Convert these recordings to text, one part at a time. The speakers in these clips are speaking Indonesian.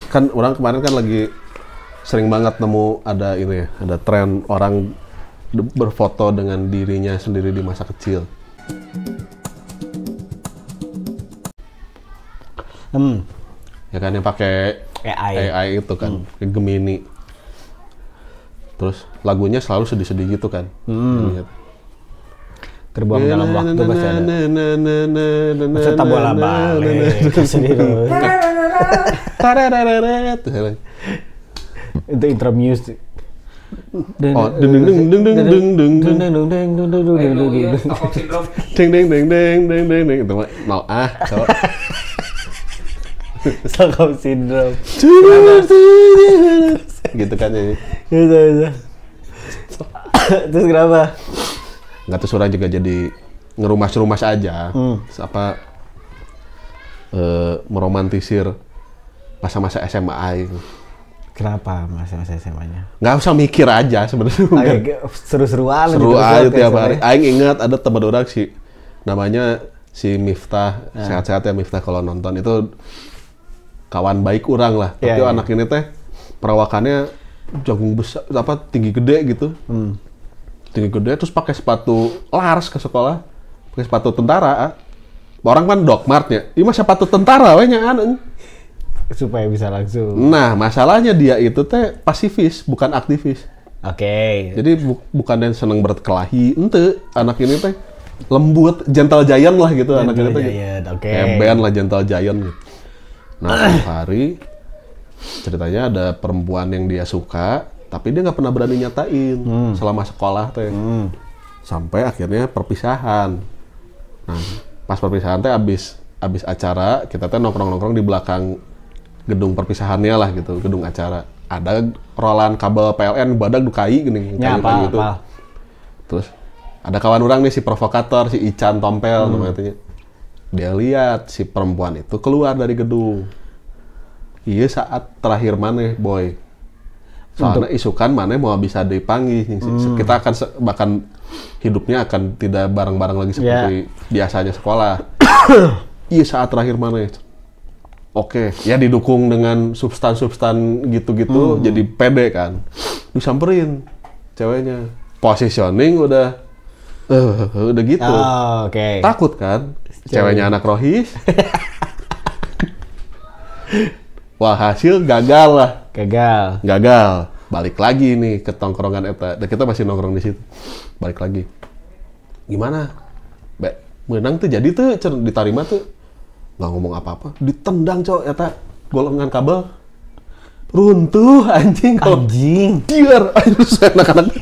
kan orang kemarin kan lagi sering banget nemu ada ini ya, ada tren orang berfoto dengan dirinya sendiri di masa kecil. Ya kan yang pakai AI itu kan, kayak Gemini. Terus lagunya selalu sedih-sedih gitu kan. Terbuang dalam waktu pasti ada. Peserta bola balik. Sedih. Itu intro music. Oh, deng deng deng deng deng itu mau cowok. Stockholm Syndrome. Gitu kan ya. Gitu. Terus kenapa? Nggak tuh orang juga jadi ngerumas-rumas aja. Apa meromantisir masa-masa SMA itu. Kenapa masa-masa SMA-nya? Nggak usah mikir aja sebenarnya. Seru-seruan. Seru aja tiap hari. Aing ingat ada teman orang sih, namanya si Miftah. Sehat-sehat ya Miftah kalau nonton itu kawan baik orang lah. Tapi anak ini teh perawakannya jagung besar, apa tinggi gede gitu. Tinggi gede terus pakai sepatu Lars ke sekolah, pakai sepatu tentara. Orang kan Dokmartnya, ini mah sepatu tentara we nyaan. Supaya bisa langsung. Nah, masalahnya dia itu teh pasifis, bukan aktivis. Oke. Jadi bukan yang seneng berkelahi, ente anak ini teh lembut, gentle giant lah gitu anak ini teh. Kayak band lah gentle giant gitu. Nah, satu hari ceritanya ada perempuan yang dia suka, tapi dia nggak pernah berani nyatain selama sekolah teh. Sampai akhirnya perpisahan. Nah, pas perpisahan teh abis acara, kita teh nongkrong-nongkrong di belakang gedung perpisahannya lah gitu, gedung acara. Ada rolan kabel PLN badag dukai gini kayu gitu. Terus ada kawan orang nih si provokator, si Ican Tompel namanya. Dia lihat si perempuan itu keluar dari gedung. Iya saat terakhir maneh boy. Soalnya isukan maneh mau bisa dipanggil. Kita akan bahkan hidupnya akan tidak bareng-bareng lagi seperti biasanya sekolah. Iya saat terakhir maneh. Oke, ya didukung dengan substan gitu-gitu, jadi pede kan. Disamperin ceweknya. Positioning udah gitu. Oke. Takut kan? Ceweknya anak rohis. Wah, hasil gagal lah. Gagal. Balik lagi nih ke tongkrongan eta. Dan kita masih nongkrong di situ. Balik lagi. Gimana? Menang tuh jadi tuh diterima tuh. Nggak ngomong apa-apa, ditendang cowok, eta golongan kabel runtuh anjing. Biar anak-anak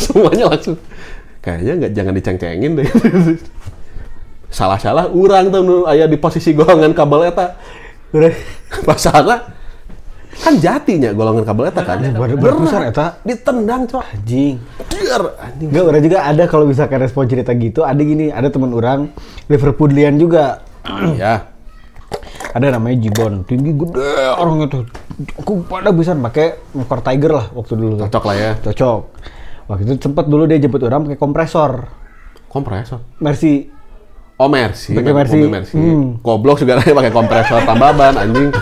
semuanya langsung kayaknya jangan diceng-cengin deh. Salah urang tuh aya di posisi golongan kabel eta. Masalah kan jatinya golongan kabel eta kan. Besar eta ditendang cowok anjing. Enggak, orang juga ada kalau misalkan respon cerita gitu, ada gini, ada teman orang Liverpoolian juga. Ya. Ada namanya Jibon, tinggi gede orang itu. Aku pada bisa pakai motor Tiger lah waktu dulu. Cocok lah ya. Cocok. Waktu itu sempat dulu dia jemput orang pakai kompresor. Mercy. Oh Mercy. Pakai Mercy. Goblok juga pakai kompresor tambah ban anjing.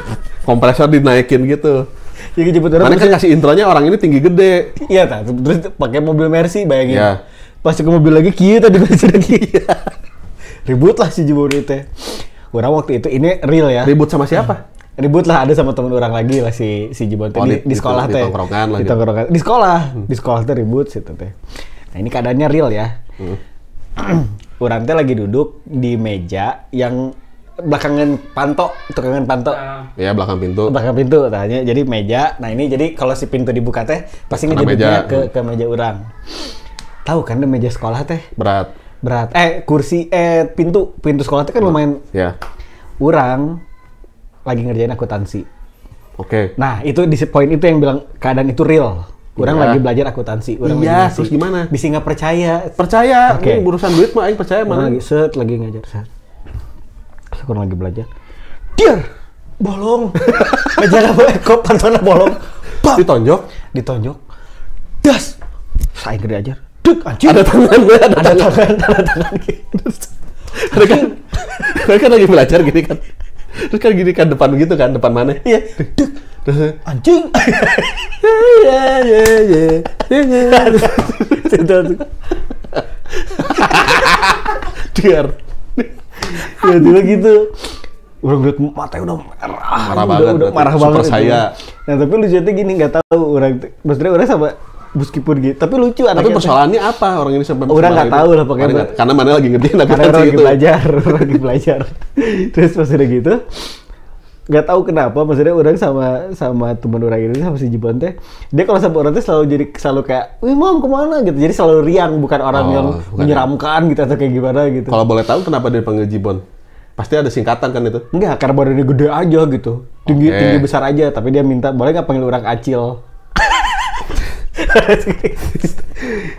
Kompresor dinaikin gitu. Jadi jemput orang. Mana kan kasih intronya orang ini tinggi gede. Iya tak. Terus pakai mobil Mercy bayangin. Ya. Pas ke mobil lagi kita di Mercy lagi. Ribut lah si Jibon itu. Orang waktu itu ini real ya. Ribut sama siapa? Ribut lah, ada sama teman orang lagi lah si Jibon di sekolah teh. Di sekolah teh ribut situ teh. Nah ini keadaannya real ya. Orang teh lagi duduk di meja yang belakangan panto. Ya belakang pintu tanya. Jadi meja. Nah ini jadi kalau si pintu dibuka teh pasti ngejadinya ke meja orang. Tahu kan di meja sekolah teh berat. Kursi pintu sekolah itu kan lumayan. Ya. Urang lagi ngerjain akuntansi. Oke. Nah, itu di poin itu yang bilang keadaan itu real. Urang lagi belajar akuntansi. Iya, terus gimana? Bisa nggak percaya. Ini urusan duit mah aing percaya mana. Lagi ngajar. Sekarang lagi belajar. Diar. Bolong. Meja kok pantona bolong. Ditonjok. Das. Saya gede ajar. Duk, anjing. Ada tangan gitu. Mereka kan lagi belajar gini kan. Terus kan gini kan depan gitu kan, depan mana? Iya. Duk. Terus anjing. Diar. Tiba-tiba gitu. Orang lihat matanya udah merah. Marah banget. Udah marah banget. Super saya. Nah, tapi lucunya gini, nggak tahu orang, maksudnya orang sama meskipun gitu, tapi lucu anaknya. Tapi persoalannya apa orang ini sampai orang nggak tahu lah pokoknya. Karena mana lagi ngertiin karena orang lagi belajar, orang lagi belajar. Terus pas udah gitu, nggak tahu kenapa, maksudnya orang sama teman orang ini, sama si Jibon teh, dia kalau sama orang teh selalu kayak, wih mam kemana gitu, jadi selalu riang, bukan orang yang menyeramkan gitu atau kayak gimana gitu. Kalau boleh tahu kenapa dia dipanggil Jibon? Pasti ada singkatan kan itu? Enggak, karena badannya gede aja gitu, tinggi besar aja, tapi dia minta boleh nggak panggil orang Acil.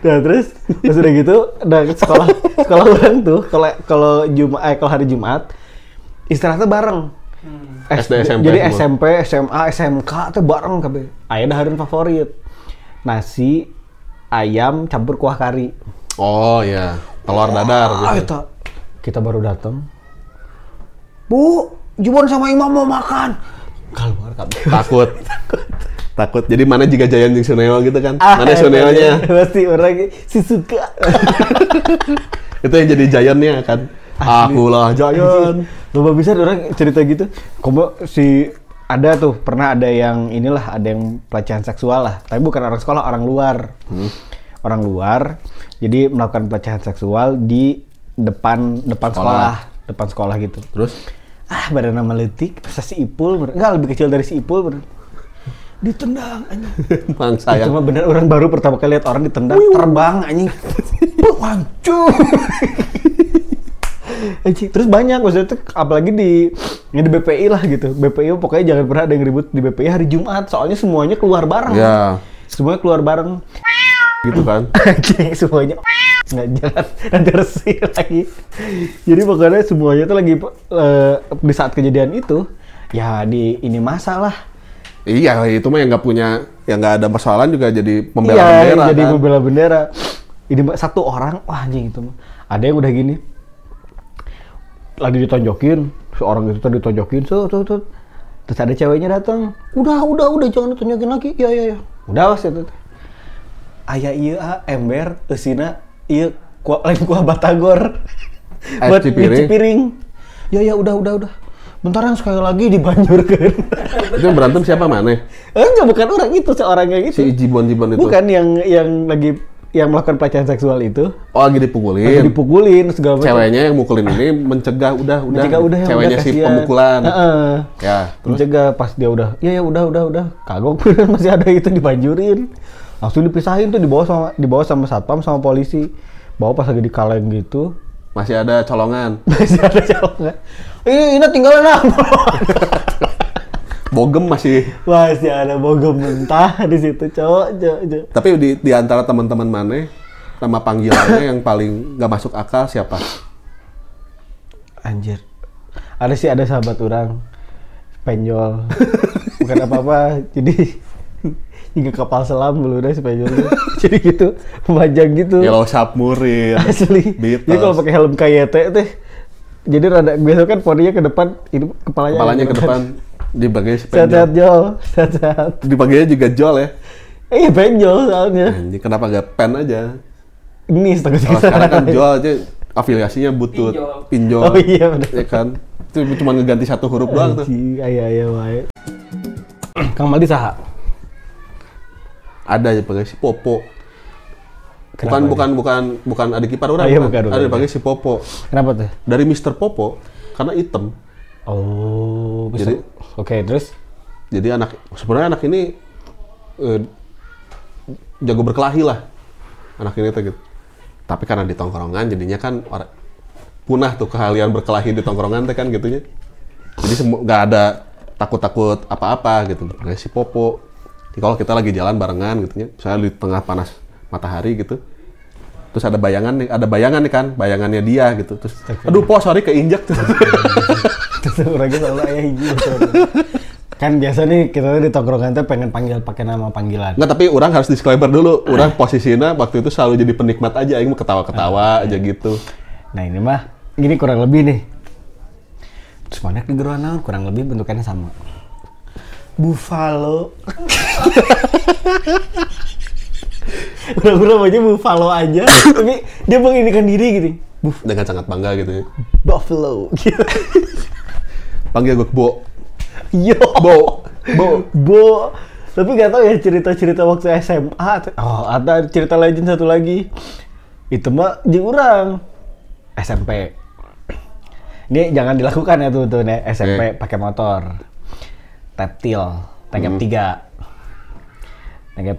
Nah terus pas udah gitu, sekolah orang tuh kalau hari Jumat istirahatnya bareng. SD, SMP. Jadi semua. SMP, SMA, SMK tuh bareng kabeh. Aya dahareun favorit. Nasi ayam campur kuah kari. Oh iya, telur dadar gitu. Kita baru datang. Bu, Jibon sama Imam mau makan. Keluar kabeh. Takut. Jadi mana jika Jayan jeung Suneo gitu kan? Mana Suneonya? Pasti orang si suka. Itu yang jadi Jayannya kan. Akulah Jayan. Loba bisa orang cerita gitu. Ada tuh, pernah ada yang ada yang pelecehan seksual lah. Tapi bukan orang sekolah, orang luar. Orang luar. Jadi melakukan pelecehan seksual di depan sekolah. Depan sekolah gitu. Terus? Badan nama letik, si Ipul, enggak lebih kecil dari si Ipul, ditendang anjing. Bang sayang. Cuma bener orang baru pertama kali lihat orang ditendang, terbang anjing. Hancur. Anjing. Terus banyak maksudnya tuh, apalagi di BPI lah gitu. BPI pokoknya jangan pernah ada yang ribut di BPI hari Jumat, soalnya semuanya keluar bareng. Iya. Semuanya keluar bareng. Gitu kan. Semuanya jangan nanti resih lagi. Jadi pokoknya semuanya tuh lagi di saat kejadian itu ya ini masalah. Iya, itu mah yang nggak ada persoalan juga jadi pembela bendera. Iya, jadi kan? Pembela bendera. Ini satu orang, wah anjing itu mah. Ada yang udah gini. Lagi ditonjokin, seorang itu tadi ditonjokin, terus ada ceweknya datang. Udah jangan ditonjokin lagi. Iya. Udah was itu. Aya iya ember eusina ieu lain kuah batagor. Buat cipiring. Ya udah. Bentaran sekali lagi dibanjurkan. Itu berantem siapa mana? Enggak, bukan orang itu, seorang yang itu. Si Jibon itu. Bukan yang melakukan pelecehan seksual itu. Oh, lagi dipukulin segala macam. Ceweknya yang mukulin ini mencegah udah. Ceweknya si pemukulan. Ya, terus mencegah pas dia udah. Ya udah. Kagok masih ada itu dibanjurin. Langsung dipisahin tuh dibawa sama satpam sama polisi. Bawa pas lagi di kaleng gitu. Masih ada colongan. Ini tinggalin apa? Bogem masih ada bogem mentah di situ, cowok. Tapi di antara teman-teman mana nama panggilannya yang paling nggak masuk akal siapa? Anjir. Ada sahabat orang penjol. Bukan apa-apa. Jadi hingga kapal selam dulu deh penjolnya. Jadi gitu, panjang gitu. Yellow Submarine. Asli. Jadi kalau pakai helm KYT teh, jadi rada biasa kan poninya ke depan, ini kepalanya ke depan. Dipakai si penjol. Sehat Jol, sehat. Dipakainya juga jol ya? Iya penjol soalnya. Anjir, kenapa nggak pen aja? Ini sekarang kan jol aja afiliasinya butut, pinjol. Oh iya benar. Ya kan? Itu cuma ngeganti satu huruf doang tuh. Iya wae. Kang Maldi saha? Ada aja pakai si Popo. Bukan adik ipar orang. Iya, bukan. Ada dipanggil si Popo. Kenapa tuh? Dari Mr. Popo karena hitam. Oh, jadi oke, terus? Jadi sebenarnya anak ini jago berkelahi lah. Anak ini tuh gitu. Tapi karena di tongkrongan jadinya kan punah tuh keahlian berkelahi di tongkrongan tuh kan gitunya. Jadi nggak ada takut apa-apa gitu. Kayak si Popo. Jadi kalau kita lagi jalan barengan gitu ya, misalnya di tengah panas matahari gitu. Terus ada bayangan nih kan, bayangannya dia gitu. Terus aduh po sorry keinjak tuh. Terus orangnya selalu ayah hiji. Kan biasa nih kita di tongkrongan tuh pengen panggil pakai nama panggilan. Nggak, tapi orang harus disclaimer dulu. Orang posisinya waktu itu selalu jadi penikmat aja, aing ketawa-ketawa aja gitu. Nah ini mah, gini kurang lebih nih. Terus mana di geruan naon kurang lebih bentukannya sama. Buffalo. Pura-pura aja Buffalo aja, tapi dia menginikan diri gitu. Dengan sangat bangga gitu ya. Buffalo. Panggil gue Bo. Yo. Bo. Tapi nggak tahu ya cerita-cerita waktu SMA. Oh, ada cerita legend satu lagi. Itu mah di urang SMP. Ini jangan dilakukan ya tuh nih SMP pakai motor. Reptil, tanggap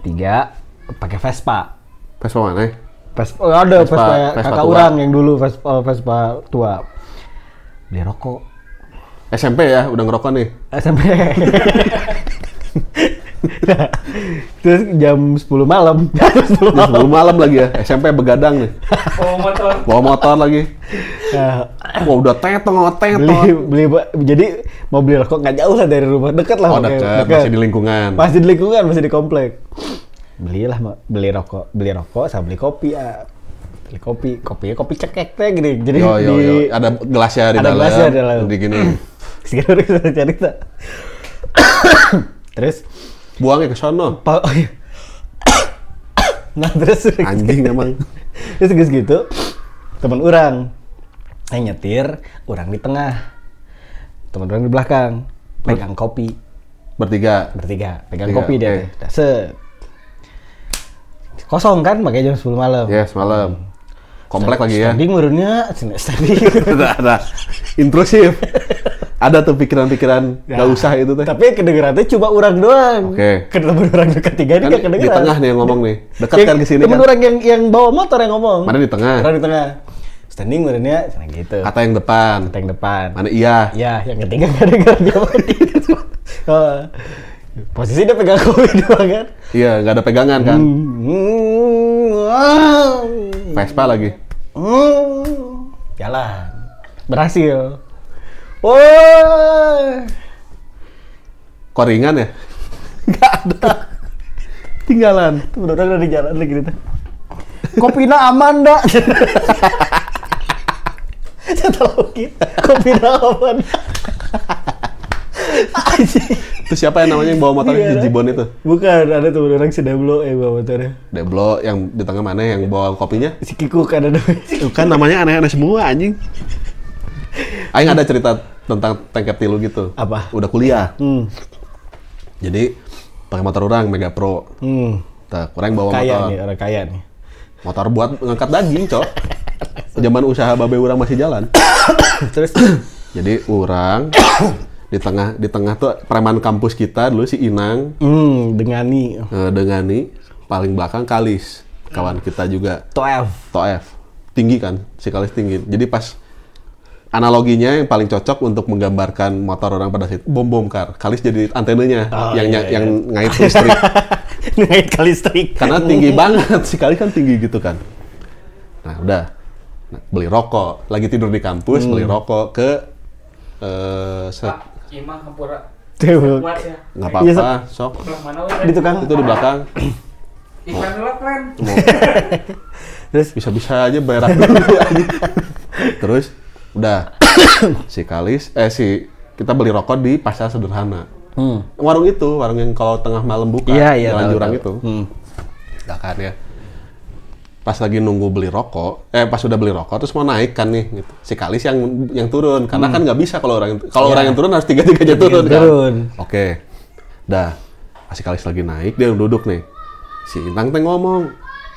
3 pakai Vespa. Vespa mana? Vespa, ada Vespa kakak orang yang dulu Vespa tua. Beli rokok. SMP ya, udah ngerokok nih. SMP. Nah, terus jam 10 malam. Jam 10 malam lagi ya, SMP begadang nih. Bawa motor lagi. Wah udah tetot. Jadi mau beli rokok nggak jauh lah dari rumah, dekat lah. Oh dekat, masih di lingkungan. Masih di komplek. Beli rokok sama beli kopi ya. Beli kopi cekek teh gini. Jadi ada gelasnya di dalam. Di gini. Sekarang udah cerita. Terus buangnya ke sono. Nah terus anjing emang. Terus gitu teman orang yang nyetir, orang di tengah, teman orang di belakang pegang kopi. Bertiga pegang kopi dia. Set. Kosong kan, makanya jam 10 malam. Iya, semalam. Komplek lagi ya. Standing murunnya, standing. Ada. Intrusif. Ada tuh pikiran-pikiran nggak usah itu teh. Tapi kedengerannya cuma orang doang. Oke. Temen orang ketiga ini kan kedengeran. Di tengah nih yang ngomong nih. Dekat kan ke sini kan. Temen orang yang bawa motor yang ngomong. Mana di tengah? Orang di tengah. Standing murunnya, senang gitu. Kata yang depan. Mana iya? Iya, yang ketiga nggak dengar dia mati. Posisi dia pegang kopi doang kan? Iya, nggak ada pegangan kan? Vespa lagi. Jalan. Berhasil. Woi. Kok ringan ya? Nggak ada. Tinggalan. Temen orang udah di jalan lagi gitu. Kopina aman dak. Setelah kita, kopina aman. Itu siapa yang namanya yang bawa motor di Jibon itu? Bukan, ada temen orang si Deblo yang bawa motornya. Deblo yang di tengah mana yang bawa kopinya? Si Kikuk ada namanya. Kan namanya aneh-aneh semua anjing. Aing ada cerita tentang tangkap tilu gitu. Apa? Udah kuliah. Jadi pakai motor orang Mega Pro. Orang bawa kaya motor. Nih, orang kaya nih. Motor buat ngangkat daging, Cok. Zaman usaha babe orang masih jalan. Terus jadi orang di tengah tuh preman kampus kita dulu si Inang. Dengani paling belakang Kalis. Kawan kita juga. Toef. Tinggi kan? Si Kalis tinggi. Jadi pas analoginya yang paling cocok untuk menggambarkan motor orang pada saat bom car. Kalis jadi antenanya yang ngait listrik. Ngait ke listrik. Karena tinggi banget si Kalis kan tinggi gitu kan. Nah udah beli rokok. Lagi tidur di kampus beli rokok ke Imah Hampura. Nggak apa-apa, sok. Di tukang. Itu di belakang. Iklan dulu keren. Terus bisa-bisa aja bayar dulu. Terus udah si Kalis kita beli rokok di Pasar Sederhana. Warung yang kalau tengah malam buka, jalan Jurang itu. Udah kan ya. Pas lagi nunggu beli rokok, pas udah beli rokok terus mau naik kan nih gitu. Si Kalis yang turun karena kan nggak bisa kalau orang yang turun harus tiga-tiganya turun kan. Oke. Dah. Si Kalis lagi naik, dia duduk nih. Si Inang teh ngomong,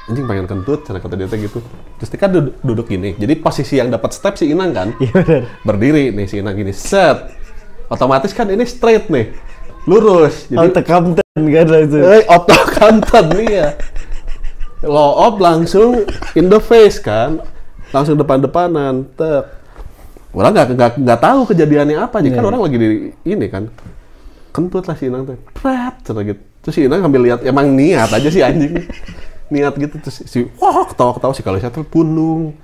anjing pengen kentut, cara kata dia teh gitu. Terus dia kan duduk gini. Jadi posisi yang dapat step si Inang kan. Iya benar. Berdiri nih si Inang gini, set. Otomatis kan ini straight nih. Lurus. Jadi Autocounten kan langsung. Autocounten nih ya. Low up langsung in the face kan, langsung depan-depanan. Orang nggak tahu kejadiannya apa, jadi kan orang lagi di ini kan, kentut lah si Inang tuh, gitu. Terus si Inang sambil lihat, emang niat aja sih anjing, niat gitu terus ketawa-ketawa si Kalisnya tuh punung,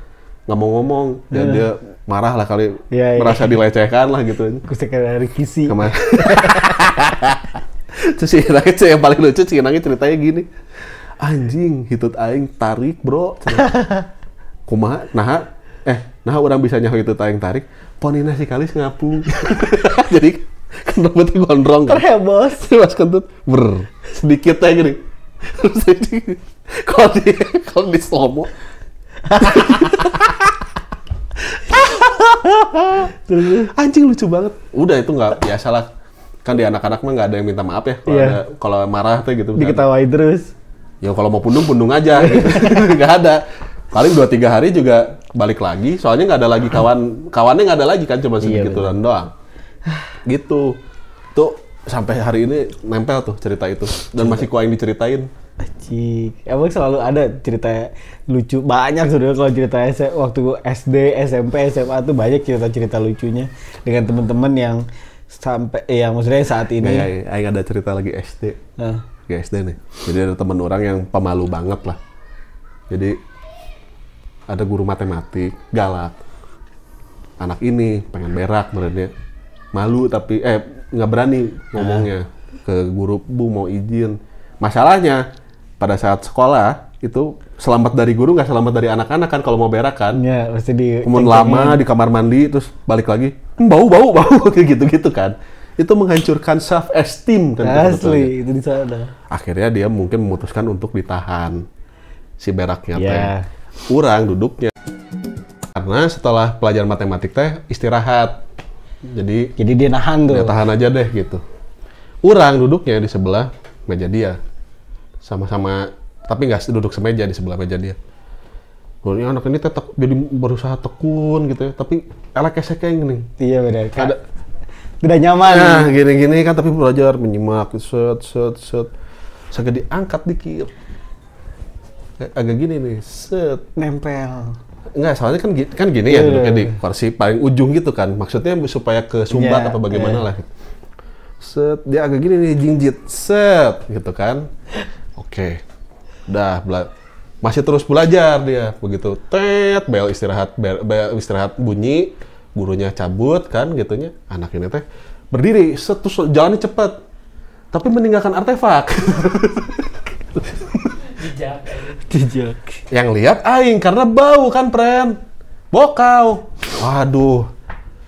nggak mau ngomong, dan dia marah lah kali, merasa dilecehkan lah gitu. Kusekar dari kisi. Terus si Inang itu yang paling lucu, si Inangnya ceritanya gini. Anjing, hitut aing tarik bro. Kumaha? Nah orang bisa nyaho hitut aing tarik. Ponina si Kalis ngapung. Jadi Kan rambutnya gondrong kan. Terhebos. Mas Kentut, sedikit aja gini. Kalau di slow-mo. Anjing lucu banget. Udah itu nggak biasa lah. Kan di anak-anak mah nggak ada yang minta maaf ya. Kalau marah tuh gitu. Diketawain terus. Ya kalau mau pundung aja. Gitu. Nggak ada. Paling 2-3 hari juga balik lagi. Soalnya nggak ada lagi kawannya nggak ada lagi kan, cuma segituan doang. Gitu. Tuh sampai hari ini nempel tuh cerita itu. Dan masih kuaing diceritain. Cik, emang selalu ada cerita lucu, banyak sebenarnya kalau cerita waktu SD, SMP, SMA tuh banyak cerita-cerita lucunya dengan teman-teman yang sampai yang maksudnya saat ini. Aing ada cerita lagi SD. Lagi SD nih. Jadi ada teman orang yang pemalu banget lah. Jadi ada guru matematik galak. Anak ini pengen berak benernya. Malu tapi nggak berani ngomongnya ke guru, Bu mau izin. Masalahnya pada saat sekolah itu selamat dari guru nggak selamat dari anak-anak kan kalau mau berak kan. Iya, pasti kemudian lama di kamar mandi terus balik lagi bau kayak gitu kan. Itu menghancurkan self esteem kan. Asli itu di sana. Akhirnya dia mungkin memutuskan untuk ditahan si beraknya teh. Urang duduknya karena setelah pelajaran matematik teh istirahat. Jadi dia nahan tuh. Dia tahan aja deh gitu. Urang duduknya di sebelah meja dia. Sama-sama, tapi nggak duduk semeja di sebelah meja dia. Ini anak ini tetap jadi berusaha tekun gitu ya, tapi elek eseknya gini. Iya benar. Tidak nyaman. Nah, gini-gini kan tapi belajar menyimak, set. Saged diangkat dikit. Agak gini nih, set. Nempel. Enggak, soalnya kan gini ya duduknya di kursi paling ujung gitu kan. Maksudnya supaya kesumbat apa bagaimana lah. Set, dia agak gini nih, jinjit, set, gitu kan. Oke, udah masih terus belajar dia, begitu. Bel istirahat bunyi, gurunya cabut kan, gitunya. Anak ini teh berdiri, set, terus jalannya cepat, tapi meninggalkan artefak. Jejak. Yang lihat aing karena bau kan, pren, bokau. Waduh.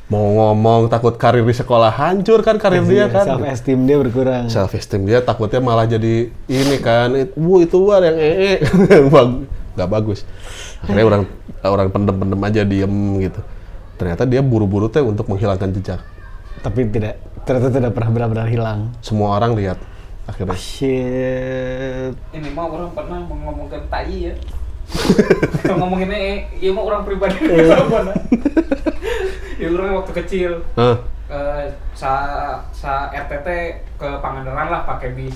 Mau ngomong takut karir di sekolah hancur kan karir dia kan. Self esteem dia berkurang. Self esteem dia takutnya malah jadi ini kan. Itu yang nggak bagus. Akhirnya orang pendem aja diem gitu. Ternyata dia buru-buru teh untuk menghilangkan jejak. Tapi ternyata tidak pernah benar-benar hilang. Semua orang lihat akhirnya. Shit. Ini mah orang pernah ngomongin tai ya. Kalau ngomongin iya mah orang pribadi. Ya orang waktu kecil, sa RTT ke Pangandaran lah pakai bis,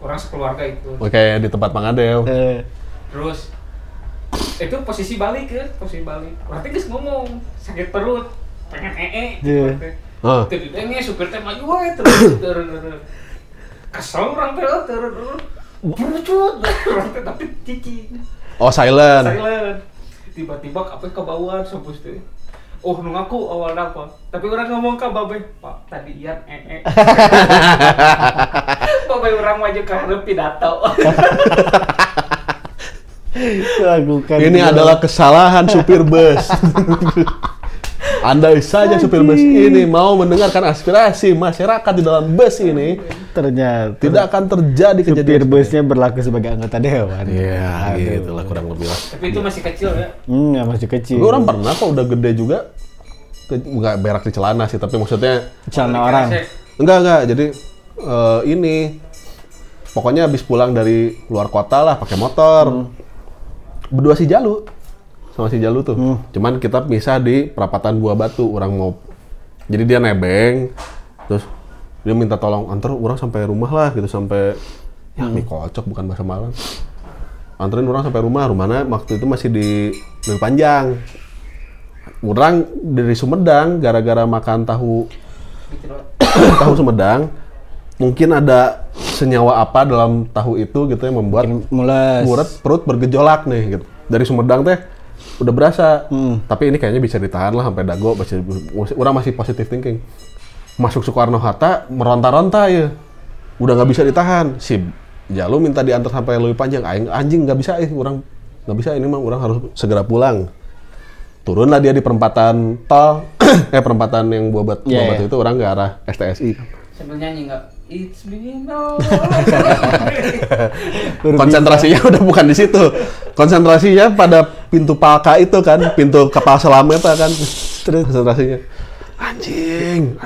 orang sekeluarga itu. Oke, di tempat Pangandaran. Terus itu posisi balik. Berarti guys ngomong sakit perut, pengen gitu. Tadi supir teh maju wae terus. Kesel orang terus. Bercut, tapi cici. Oh, silent. Tiba-tiba apa kebauan sebus teh. Oh, nu ngaku awal apa? Tapi orang ngomong ke babe, Pak, tadi Ian Babe orang maju ke hareup pidato. Ini adalah kesalahan supir bus. Andai saja supir bus ini mau mendengarkan aspirasi masyarakat di dalam bus ini, ternyata tidak akan terjadi kejadian. Supir busnya berlaku sebagai anggota dewan. Iya, gitulah kurang lebih lah. Tapi itu masih kecil ya? Masih kecil. Tapi orang pernah kok udah gede juga, nggak berak di celana sih, tapi maksudnya celana orang. Enggak. Jadi ini pokoknya habis pulang dari luar kota lah pakai motor. Berdua si Jalu. Sama si Jalu tuh. Cuman kita pisah di perapatan Buah Batu. Orang mau, jadi dia nebeng, terus dia minta tolong antar orang sampai rumah lah gitu, sampai ini kocok bukan bahasa Malang. Anterin orang sampai rumahnya waktu itu masih di Panjang. Orang dari Sumedang gara-gara makan tahu Sumedang, mungkin ada senyawa apa dalam tahu itu gitu yang membuat perut bergejolak nih gitu. Dari Sumedang teh udah berasa, tapi ini kayaknya bisa ditahan lah sampai dago. Orang masih positive thinking. Masuk Soekarno-Hatta meronta-ronta ya, udah nggak bisa ditahan. Si Jalu minta diantar sampai lebih Panjang. Anjing nggak bisa, orang nggak bisa, ini mah orang harus segera pulang. Turunlah dia di perempatan tol, perempatan yang Buah Batu itu orang ke arah STSI. Sambil nyanyi nggak? It's been all. Konsentrasinya udah bukan di situ. Konsentrasinya pada pintu palka itu kan, pintu kapal selam itu kan. Terus konsentrasinya. Anjing.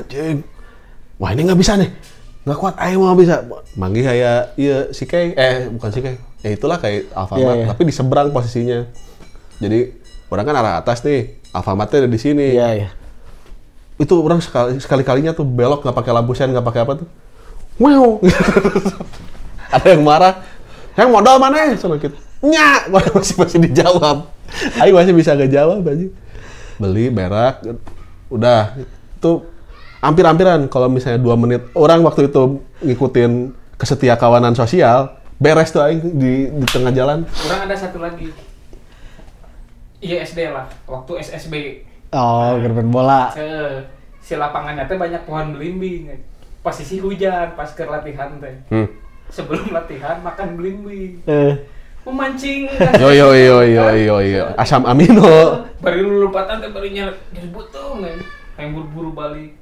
Wah ini nggak bisa nih. Nggak kuat, ayo mau bisa. Manggih kayak, iya si Kay, bukan si Kay. Ya itulah kayak Alfamart, tapi di seberang posisinya. Jadi orang kan arah atas nih, Alfamartnya ada di sini. Iya. Itu orang sekali-kalinya tuh belok nggak pakai lampu sen, nggak pakai apa tuh. Wow. Ada yang marah. Yang modal mana ya? Soalnya gitu. Nyak, masih dijawab. Ayo masih bisa ngejawab aja. Beli, berak, udah. Itu hampir-hampiran. Kalau misalnya 2 menit, orang waktu itu ngikutin kesetia kawanan sosial, beres tuh aing di tengah jalan. Orang ada satu lagi. Iya SD lah, waktu SSB. Oh, gerben bola. Si lapangannya teh banyak pohon belimbing. Posisi hujan pas ke latihan teh. Sebelum latihan makan belimbing. Memancing. Yo. Asam amino. Bari lulupatan teh barinya butung yang buru-buru balik.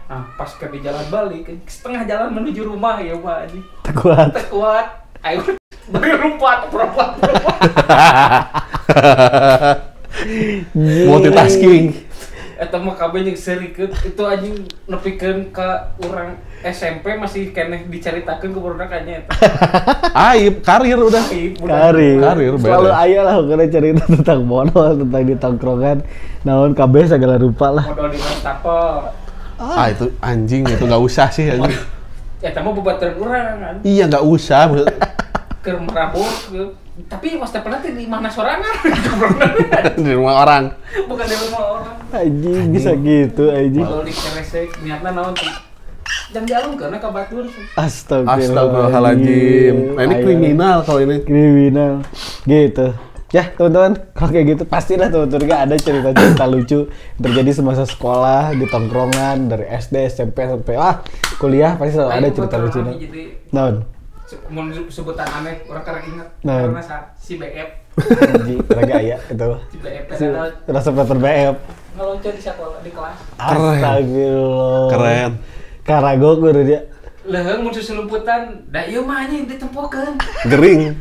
Nah, pas ke di jalan balik, setengah jalan menuju rumah ya Pak Haji. Kuat. Ayo bari lompat. Multitasking. Eta mah kabeh jeung serikeun itu anjing nepikeun ka urang SMP masih keneh dicaritakeun ku budak nya eta. Aib, karir udah. Karir selalu aya lah karena cerita tentang modal, tentang di tongkrongan. Naon kabeh segala rupa lah. Modal di wastafel. Itu anjing itu enggak usah sih anjing. Eta mah bebaturan urang kan. Iya enggak usah. Keur merabot tapi wastafel teh di mana sorangan? Di rumah orang. Bukan di rumah orang. Anjing bisa gitu anjing. Kalau dikeresek niatna naon tuh? Jang jalan karena ka batur. Astagfirullahaladzim. Nah, ini kriminal kalau ini. Kriminal. Gitu. Ya teman-teman, kalau kayak gitu pastilah teman-teman gak ada cerita-cerita lucu terjadi semasa sekolah, di tongkrongan, dari SD, SMP, sampai kuliah pasti selalu ada cerita lucu. Naon? Mau sebutan aneh, orang karena ingat karena si BF. Raga aya itu. Si BF rasa Peter BF. Ngeloncat di sekolah di kelas. Astagfirullah. Keren. Karago kudu dia. Leheung mun susulumputan, da ieu mah anjing ditempokeun. Gering.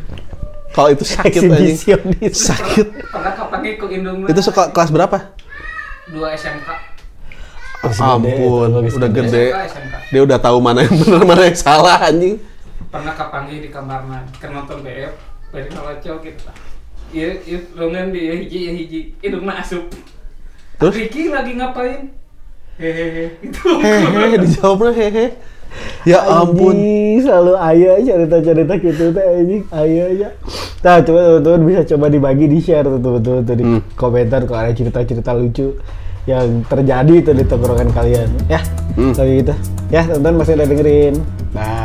Kalau itu sakit anjing. Sakit. Pernah kapake ku indung. Itu kelas berapa? 2 SMK. Ampun, udah gede. Dia udah tahu mana yang benar, mana yang salah anjing. Pernah kapanggih di kamarna, keur nonton BF, bari ngalocok gitu. Ieu longan di hiji, indungna asup. Terus Ricky lagi ngapain? Hehehe, gitu. Hehehe, dijawabnya hehehe. Ya ampun. Anjing, selalu aya cerita-cerita gitu teh anjing, aya aja. Nah, coba teman-teman bisa coba dibagi, di-share tuh di komentar kalau ada cerita-cerita lucu yang terjadi itu di tongkrongan kalian. Ya, kayak gitu. Ya, teman-teman masih udah dengerin. Bye.